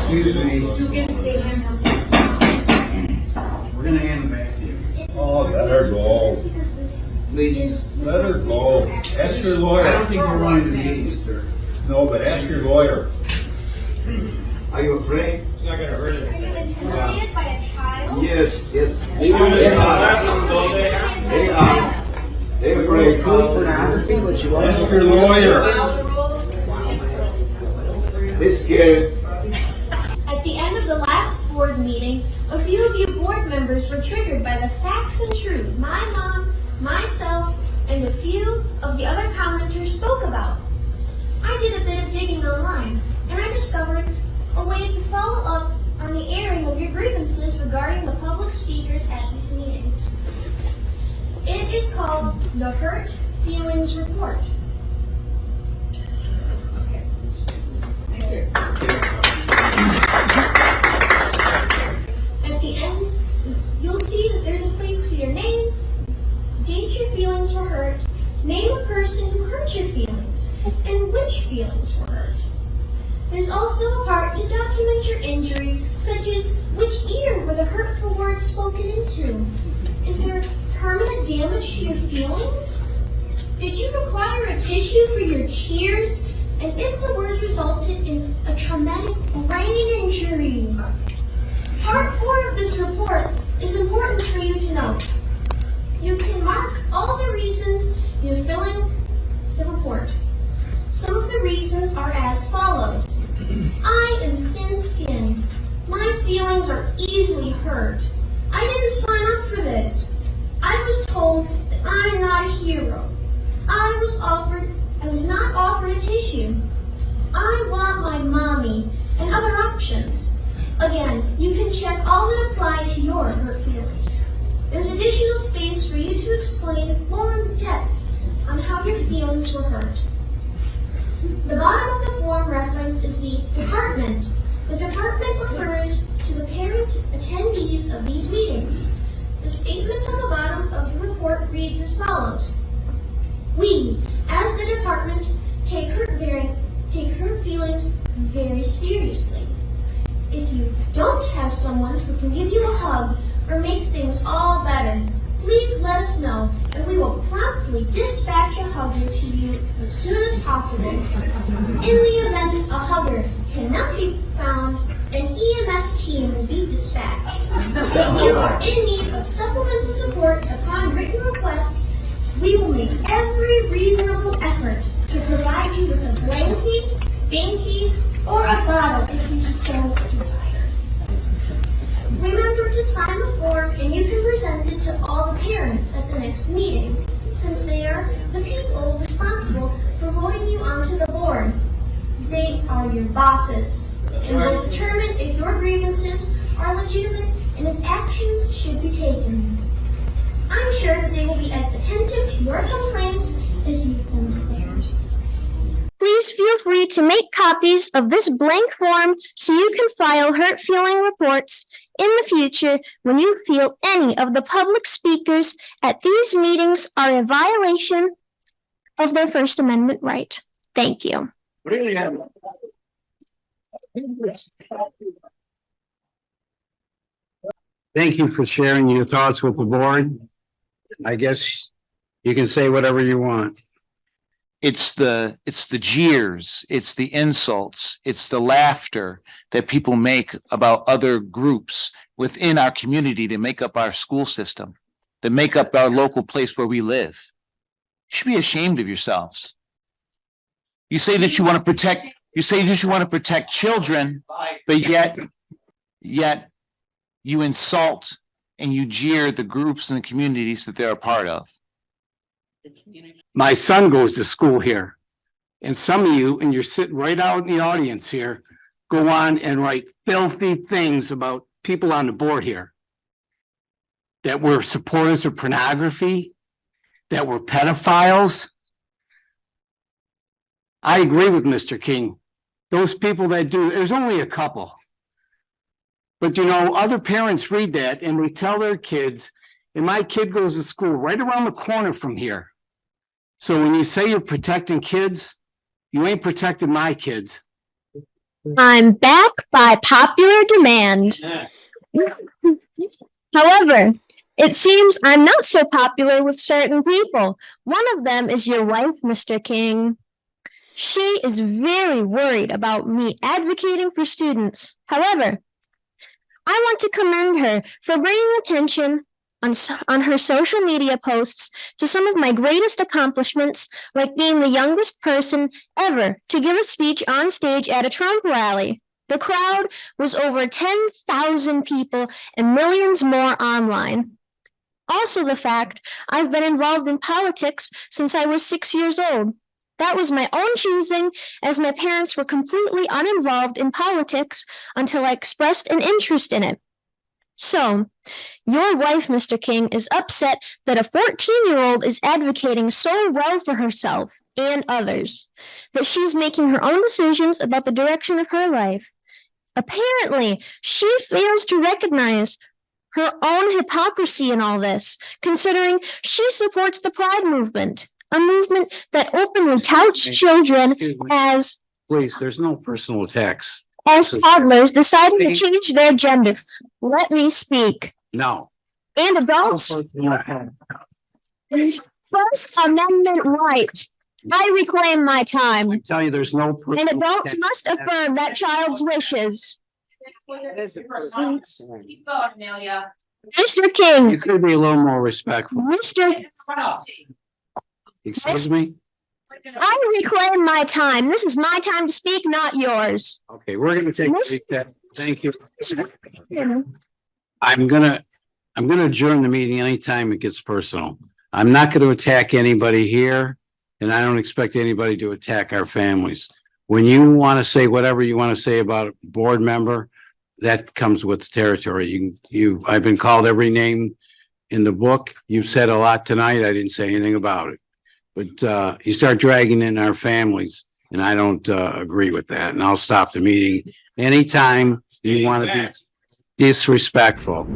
Excuse me. We're going to hand them back to you. Oh, let her go. Please. Let her go. Ask your lawyer. I don't think we're running to the meeting, sir. No, but ask your lawyer. Are you afraid? It's not going to hurt Are you intimidated by a child? Yes, yes. They are. They're afraid. Pornography, but you want Ask your lawyer. They're scared. At the end of the last board meeting, a few of you board members were triggered by the facts and truth my mom, myself, and a few of the other commenters spoke about. I did a bit of digging online, and I discovered a way to follow up on the airing of your grievances regarding the public speakers at these meetings. It is called the Hurt Feelings Report. At the end, you'll see that there's a place for your name, date your feelings were hurt, name a person who hurt your feelings, and which feelings were hurt. There's also a part to document your injury, such as which ear were the hurtful words spoken into. Is there permanent damage to your feelings? Did you require a tissue for your tears? And if the words resulted in a traumatic brain injury? Part 4 of this report is important for you to know. You can mark all the reasons you fill in the report. Some of the reasons are as follows. I am thin-skinned. My feelings are easily hurt. I didn't sign up for this. I was told that I'm not a hero. I was not offered a tissue. I want my mommy, and other options. Again, you can check all that apply to your hurt feelings. There's additional space for you to explain more in depth on how your feelings were hurt. The bottom of the form reference is the department. The department refers to the parent attendees of these meetings. The statement on the bottom of the report reads as follows. We, as the department, take hurt feelings very seriously. If you don't have someone who can give you a hug or make things all better, please let us know, and we will promptly dispatch a hugger to you as soon as possible. In the event a hugger cannot be found, an EMS team will be dispatched. If you are in need of supplemental support upon written request, we will make every reasonable effort to provide you with a blankie, binky, or a bottle if you so desire. Remember to sign the form, and you can present it to all the parents at the next meeting, since they are the people responsible for voting you onto the board. They are your bosses, and will determine if your grievances are legitimate and if actions should be taken. I'm sure that they will be as attentive to your complaints as you've been to theirs. Please feel free to make copies of this blank form so you can file hurt feeling reports in the future when you feel any of the public speakers at these meetings are a violation of their First Amendment right. Thank you. Thank you for sharing your thoughts with the board. I guess you can say whatever you want. It's the jeers, it's the insults, it's the laughter that people make about other groups within our community to make up our school system, that make up our local place where we live. You should be ashamed of yourselves. You say that you want to protect children, but yet you insult and you jeer the groups and the communities that they're a part of. My son goes to school here, and some of you, and you're sitting right out in the audience here, go on and write filthy things about people on the board here, that we're supporters of pornography, that we're pedophiles. I agree with Mr. King. Those people that do, there's only a couple. But you know, other parents read that and we tell their kids, and my kid goes to school right around the corner from here. So when you say you're protecting kids, you ain't protecting my kids. I'm back by popular demand. However, it seems I'm not so popular with certain people. One of them is your wife, Mr. King. She is very worried about me advocating for students. However, I want to commend her for bringing attention on her social media posts to some of my greatest accomplishments, like being the youngest person ever to give a speech on stage at a Trump rally. The crowd was over 10,000 people and millions more online. Also, the fact I've been involved in politics since I was 6 years old. That was my own choosing, as my parents were completely uninvolved in politics until I expressed an interest in it. So, your wife, Mr. King, is upset that a 14-year-old is advocating so well for herself and others, that she's making her own decisions about the direction of her life. Apparently, she fails to recognize her own hypocrisy in all this, considering she supports the Pride movement, a movement that openly touts children as Please, there's no personal attacks. toddlers deciding to change their gender. Let me speak. No. And adults, First Amendment right. I reclaim my time. I tell you, there's no And personal adults attacks. must affirm that child's wishes. Keep going, Amelia. Mr. You King, could be a little more respectful. Mr. Excuse me? I reclaim my time. This is my time to speak, not yours. Okay, we're gonna take a Miss- recess. Thank you. I'm gonna adjourn the meeting anytime it gets personal. I'm not gonna attack anybody here, and I don't expect anybody to attack our families. When you want to say whatever you want to say about a board member, that comes with the territory. I've been called every name in the book. You've said a lot tonight. I didn't say anything about it. But you start dragging in our families, and I don't agree with that. And I'll stop the meeting anytime you want to be disrespectful.